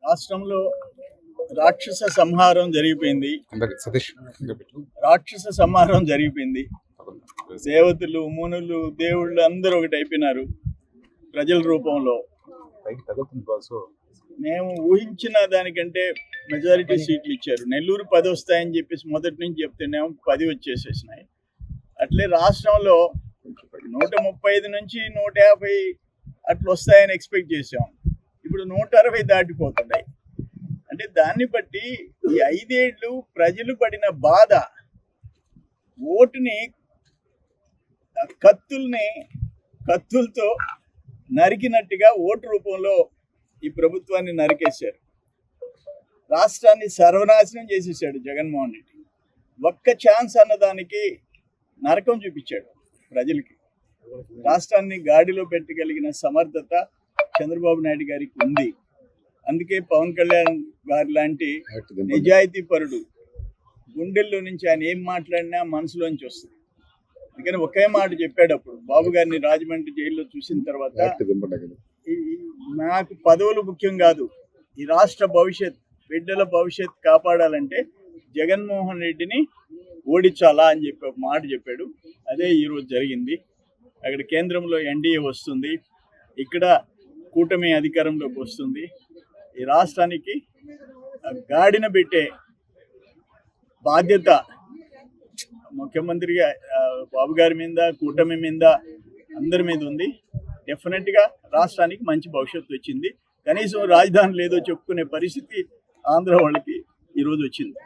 రాష్ట్రంలో రాక్షస సంహారం జరిగిపోయింది. దేవతలు, మునులు, దేవుళ్ళు అందరూ ఒకటి అయిపోయినారు ప్రజల రూపంలో. మేము ఊహించిన దానికంటే మెజారిటీ సీట్లు ఇచ్చారు. నెల్లూరు 10 వస్తాయని చెప్పేసి మొదటి నుంచి చెప్తేనేమో 10 వచ్చేసేసినాయి. అట్లే రాష్ట్రంలో 135 నుంచి 150 అట్లా వస్తాయని ఎక్స్పెక్ట్ చేసాం. ఇప్పుడు 160 దాటిపోతున్నాయి. అంటే దాన్ని బట్టి ఈ 5 ఏళ్ళు ప్రజలు పడిన బాధ, ఓటుని కత్తులతో నరికినట్టుగా ఓటు రూపంలో ఈ ప్రభుత్వాన్ని నరికేశారు. రాష్ట్రాన్ని సర్వనాశనం చేసేసాడు జగన్మోహన్ రెడ్డి. ఒక్క ఛాన్స్ అన్నదానికి నరకం చూపించాడు ప్రజలకి. రాష్ట్రాన్ని గాడిలో పెట్టగలిగిన సమర్థత చంద్రబాబు నాయుడు గారికి ఉంది. అందుకే పవన్ కళ్యాణ్ గారి లాంటి నిజాయితీ పరుడు గుండెల్లో నుంచి ఆయన ఏం మాట్లాడినా మనసులోంచి వస్తుంది. అందుకని ఒకే మాట చెప్పాడు అప్పుడు బాబు గారిని రాజమండ్రి జైల్లో చూసిన తర్వాత, నాకు పదవులు ముఖ్యం కాదు, ఈ రాష్ట్ర భవిష్యత్, బిడ్డల భవిష్యత్ కాపాడాలంటే జగన్మోహన్ రెడ్డిని ఓడించాలా అని చెప్పి ఒక మాట చెప్పాడు. అదే ఈరోజు జరిగింది. అక్కడ కేంద్రంలో ఎన్డీఏ వస్తుంది, ఇక్కడ కూటమి అధికారంలోకి వస్తుంది. ఈ రాష్ట్రానికి గాడిన పెట్టే బాధ్యత ముఖ్యమంత్రిగా బాబు గారి మీద, కూటమి మీద, అందరి మీద ఉంది. డెఫినెట్గా రాష్ట్రానికి మంచి భవిష్యత్తు వచ్చింది. కనీసం రాజధాని లేదో చెప్పుకునే పరిస్థితి ఆంధ్ర వాళ్ళకి ఈరోజు వచ్చింది.